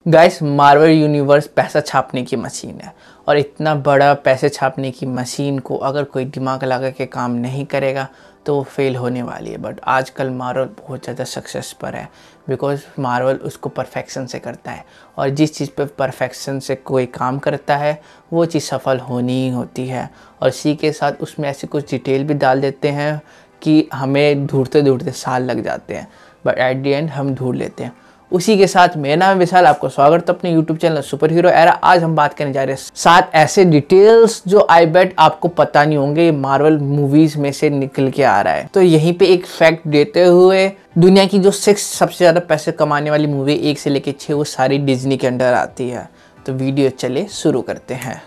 Guys, Marvel universe पैसा छापने की मशीन है और इतना बड़ा पैसे छापने की मशीन को अगर कोई दिमाग लगा के काम नहीं करेगा तो वो फेल होने वाली है। बट आजकल मार्वल बहुत ज़्यादा सक्सेस पर है बिकॉज मार्वल उसको परफेक्शन से करता है और जिस चीज़ पे परफेक्शन से कोई काम करता है वो चीज़ सफल होनी ही होती है। और इसी के साथ उसमें ऐसी कुछ डिटेल भी डाल देते हैं कि हमें ढूंढते ढूंढते साल लग जाते हैं, बट एट द एंड हम ढूंढ लेते हैं। उसी के साथ मेरा नाम विशाल, आपको स्वागत है अपने YouTube channel super hero era. आज हम बात करने जा रहे हैं 7 ऐसे डिटेल्स जो आई बेट आपको पता नहीं होंगे, ये मार्वल मूवीज में से निकल के आ रहा है। तो यहीं पे एक फैक्ट देते हुए, दुनिया की जो 6 सबसे ज़्यादा पैसे कमाने वाली मूवी 1 से लेकर 6 वो सारी डिज्नी के अंडर आती है। तो वीडियो चले शुरू करते हैं।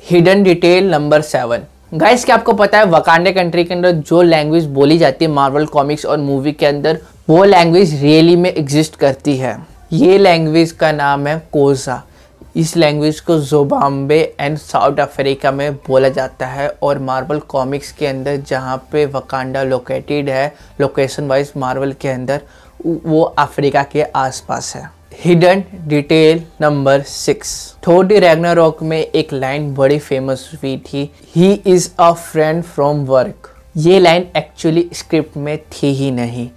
Hidden detail number 7। गाइस, क्या आपको पता है वकांडा कंट्री के अंदर जो लैंग्वेज बोली जाती है मार्वल कॉमिक्स और मूवी के अंदर, वो लैंग्वेज रियली में एग्जिस्ट करती है। ये लैंग्वेज का नाम है कोजा। इस लैंग्वेज को ज़िम्बाब्वे एंड साउथ अफ्रीका में बोला जाता है और मार्वल कॉमिक्स के अंदर जहाँ पे वकांडा लोकेटेड है लोकेशन वाइज मार्वल के अंदर, वो अफ्रीका के आसपास है। Hidden detail number 6। Thor the Ragnarok में एक लाइन बड़ी फेमस हुई थी, he is a friend from work. ये लाइन एक्चुअली स्क्रिप्ट में थी ही नहीं।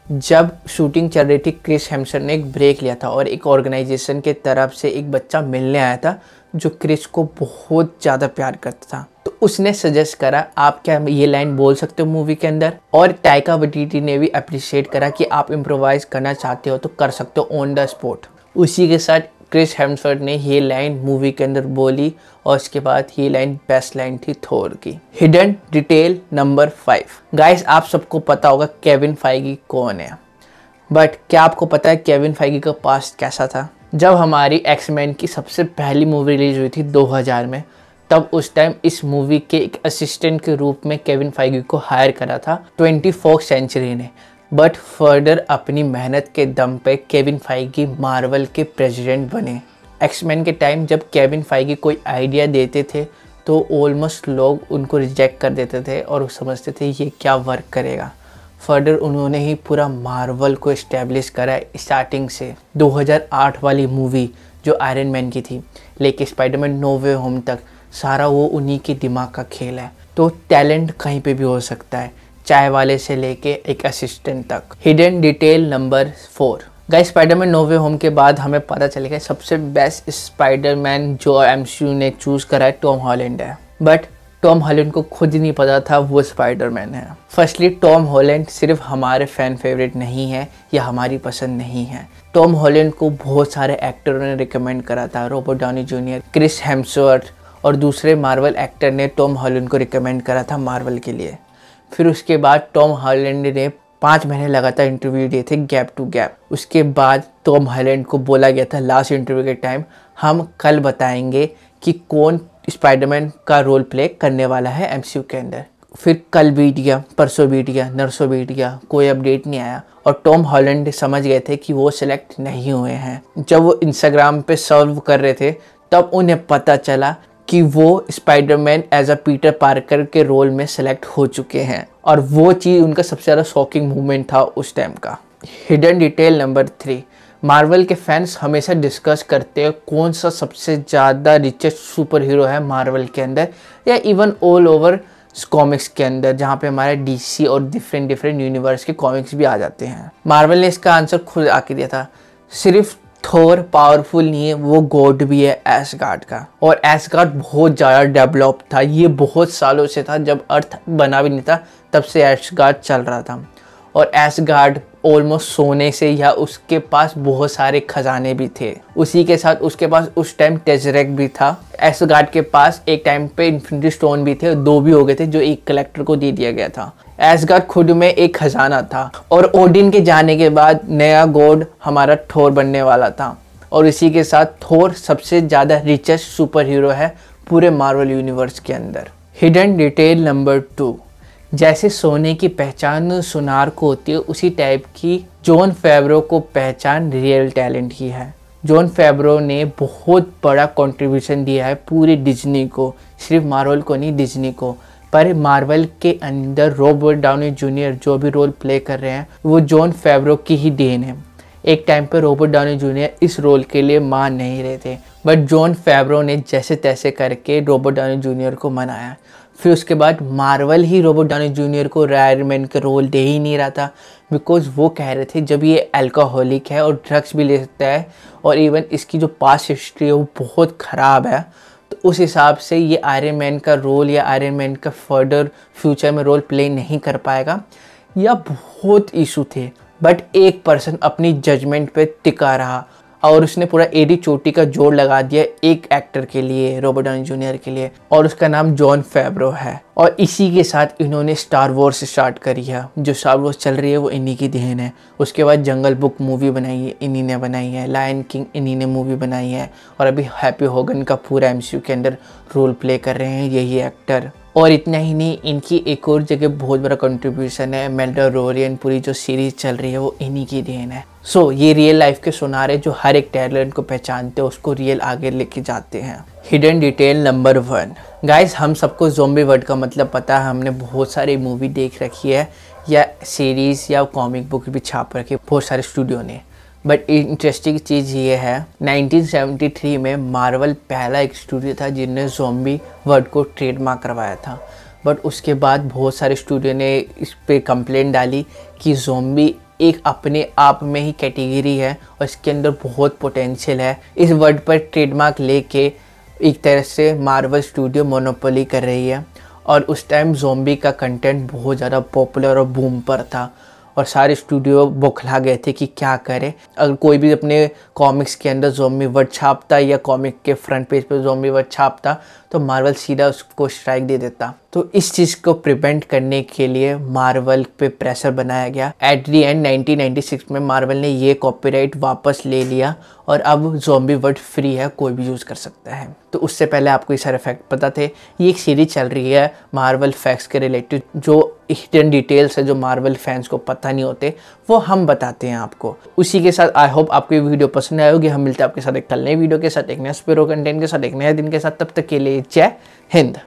जब शूटिंग चल रही थी, क्रिस हेम्सवर्थ ने एक ब्रेक लिया था और एक ऑर्गेनाइजेशन के तरफ से एक बच्चा मिलने आया था जो क्रिस को बहुत ज़्यादा प्यार करता था। तो उसने सजेस्ट करा, आप क्या ये लाइन बोल सकते हो मूवी के अंदर? और टाइका वाइटिटी ने भी अप्रिशिएट करा कि आप इम्प्रोवाइज करना चाहते हो तो कर सकते हो ऑन द स्पॉट। उसी के साथ क्रिस हेम्सवर्थ ने ये लाइन मूवी के अंदर बोली और उसके बाद ये लाइन बेस्ट लाइन थी थोर की। Hidden detail number 5। गाइस, आप सबको पता होगा केविन फाइगी कौन है, बट क्या आपको पता है केविन फाइगी का पास्ट कैसा था? जब हमारी एक्समैन की सबसे पहली मूवी रिलीज हुई थी 2000 में, तब उस टाइम इस मूवी के एक असिस्टेंट के रूप में केविन फाइगी को हायर करा था 24th सेंचुरी ने। बट फर्दर अपनी मेहनत के दम पे केविन फाइगी मार्वल के प्रेसिडेंट बने। एक्समैन के टाइम जब केविन फाइगी कोई आइडिया देते थे तो ऑलमोस्ट लोग उनको रिजेक्ट कर देते थे और समझते थे ये क्या वर्क करेगा। फर्दर उन्होंने ही पूरा मार्वल को इस्टेब्लिश करा स्टार्टिंग से। 2008 वाली मूवी जो आयरन मैन की थी लेके स्पाइडरमैन नो वे होम तक, सारा वो उन्हीं के दिमाग का खेल है। तो टैलेंट कहीं पे भी हो सकता है, चाय वाले से लेके एक असिस्टेंट तक। Hidden detail number 4। Guys, Spiderman no way home के बाद हमें पता चलेगा सबसे बेस्ट स्पाइडरमैन जो एमसीयू ने चूज करा है टॉम हॉलैंड है। बट टॉम हॉलैंड को खुद नहीं पता था वो स्पाइडरमैन है। फर्स्टली, टॉम हॉलैंड सिर्फ हमारे फैन फेवरेट नहीं है या हमारी पसंद नहीं है। टॉम हॉलैंड को बहुत सारे एक्टरों ने रिकमेंड करा था। Robert Downey Junior, Chris Hemsworth और दूसरे मार्वल एक्टर ने टॉम हॉलैंड को रिकमेंड करा था मार्वल के लिए। फिर उसके बाद टॉम हॉलैंड ने 5 महीने लगातार इंटरव्यू दिए थे गैप टू गैप। उसके बाद टॉम हॉलैंड को बोला गया था लास्ट इंटरव्यू के टाइम, हम कल बताएंगे कि कौन स्पाइडरमैन का रोल प्ले करने वाला है एमसीयू के अंदर। फिर कल बीत गया, परसों बीत गया, नरसों बीत गया, कोई अपडेट नहीं आया और टॉम हॉलैंड समझ गए थे कि वो सिलेक्ट नहीं हुए हैं। जब वो इंस्टाग्राम पे सर्व कर रहे थे तब उन्हें पता चला कि वो Spiderman as a Peter Parker के रोल में सेलेक्ट हो चुके हैं और वो चीज़ उनका सबसे ज़्यादा शॉकिंग मूवमेंट था उस टाइम का। Hidden detail number 3। मार्वल के फैंस हमेशा डिस्कस करते हैं कौन सा सबसे ज़्यादा रिचेस्ट सुपर हीरो है मार्वल के अंदर या इवन ऑल ओवर कॉमिक्स के अंदर, जहाँ पे हमारे डीसी और डिफरेंट यूनिवर्स के कॉमिक्स भी आ जाते हैं। मार्वल ने इसका आंसर खुद आके दिया था, सिर्फ थोर पावरफुल नहीं है, वो गॉड भी है एसगार्ड का। और एसगार्ड बहुत ज़्यादा डेवलप था, ये बहुत सालों से था, जब अर्थ बना भी नहीं था तब से एसगार्ड चल रहा था। और एसगार्ड ऑलमोस्ट सोने से, या उसके पास बहुत सारे खजाने भी थे। उसी के साथ उसके पास उस टाइम टेज़रेक्ट भी था। एसगार्ड के पास एक टाइम पे इन्फिनिटी स्टोन भी थे, 2 भी हो गए थे जो एक कलेक्टर को दे दिया गया था। एसगार्ड खुद में एक खजाना था और ओडिन के जाने के बाद नया गॉड हमारा थोर बनने वाला था। और इसी के साथ थोर सबसे ज़्यादा रिचेस्ट सुपर हीरो है पूरे मार्वल यूनिवर्स के अंदर। Hidden detail number 2। जैसे सोने की पहचान सुनार को होती है, उसी टाइप की जॉन फेवरो को पहचान रियल टैलेंट की है। जॉन फेवरो ने बहुत बड़ा कंट्रीब्यूशन दिया है पूरी डिज्नी को, सिर्फ मार्वल को नहीं, डिज्नी को। पर मार्वल के अंदर रॉबर्ट डाउनी जूनियर जो भी रोल प्ले कर रहे हैं वो जॉन फेवरो की ही देन है। एक टाइम पे रॉबर्ट डाउनी जूनियर इस रोल के लिए मान नहीं रहे थे, बट जॉन फेवरो ने जैसे तैसे करके रॉबर्ट डाउनी जूनियर को मनाया। फिर उसके बाद मार्वल ही रॉबर्ट डाउनी जूनियर को आयरन मैन का रोल दे ही नहीं रहा था, बिकॉज वो कह रहे थे जब ये अल्कोहलिक है और ड्रग्स भी ले सकता है और इवन इसकी जो पास्ट हिस्ट्री है वो बहुत ख़राब है, तो उस हिसाब से ये आयरन मैन का रोल या आयरन मैन का फर्दर फ्यूचर में रोल प्ले नहीं कर पाएगा, या बहुत इशू थे। बट एक पर्सन अपनी जजमेंट पे टिका रहा और उसने पूरा एडी चोटी का जोड़ लगा दिया एक एक्टर के लिए, रॉबर्ट डाउनी जूनियर के लिए, और उसका नाम जॉन फेवरो है। और इसी के साथ इन्होंने स्टार वॉर्स स्टार्ट करी है। जो स्टार वॉर्स चल रही है वो इन्हीं की देन है। उसके बाद जंगल बुक मूवी बनाई है, इन्हीं ने बनाई है। लायन किंग इन्हीं ने मूवी बनाई है। और अभी हैप्पी होगन का पूरा एमसीयू के अंदर रोल प्ले कर रहे हैं यही एक्टर। और इतना ही नहीं, इनकी एक और जगह बहुत बड़ा कंट्रीब्यूशन है। मैंडलोरियन पूरी जो सीरीज चल रही है वो इन्हीं की देन है। सो ये रियल लाइफ के सुनारे जो हर एक टैलेंट को पहचानते हैं उसको रियल आगे लेके जाते हैं। Hidden detail number 1। गाइस, हम सबको ज़ॉम्बी वर्ड का मतलब पता है, हमने बहुत सारी मूवी देख रखी है या सीरीज़ या कॉमिक बुक भी छाप रखी है बहुत सारे स्टूडियो ने। बट इंटरेस्टिंग चीज़ ये है 1973 में मार्वल पहला एक स्टूडियो था जिनने ज़ॉम्बी वर्ड को ट्रेडमार्क करवाया था। बट उसके बाद बहुत सारे स्टूडियो ने इस पे कंप्लेंट डाली कि ज़ॉम्बी एक अपने आप में ही कैटेगरी है और इसके अंदर बहुत पोटेंशियल है। इस वर्ड पर ट्रेडमार्क लेके एक तरह से मार्वल स्टूडियो मोनोपोली कर रही है। और उस टाइम ज़ॉम्बी का कंटेंट बहुत ज़्यादा पॉपुलर और बूम पर था और सारे स्टूडियो बौखला गए थे कि क्या करें। अगर कोई भी अपने कॉमिक्स के अंदर ज़ॉम्बी वर्ड छापता या कॉमिक के फ्रंट पेज पे ज़ॉम्बी वर्ड छापता तो मार्वल सीधा उसको स्ट्राइक दे देता। तो इस चीज़ को प्रिवेंट करने के लिए मार्वल पे प्रेशर बनाया गया। एट दी एंड 1996 में मार्वल ने ये कॉपीराइट वापस ले लिया और अब ज़ॉम्बी वर्ड फ्री है, कोई भी यूज़ कर सकता है। तो उससे पहले आपको ये सारे फैक्ट पता थे। ये एक सीरीज चल रही है मार्वल फैक्ट्स के रिलेटेड, जो हिडन डिटेल्स है जो मार्वल फैंस को पता नहीं होते वो हम बताते हैं आपको। उसी के साथ आई होप आपको ये वीडियो पसंद आएगी। हम मिलते हैं आपके साथ एक कल नए वीडियो के साथ, एक नए स्पेरो कंटेंट के साथ, एक नए दिन के साथ। तब तक के लिए जय हिंद।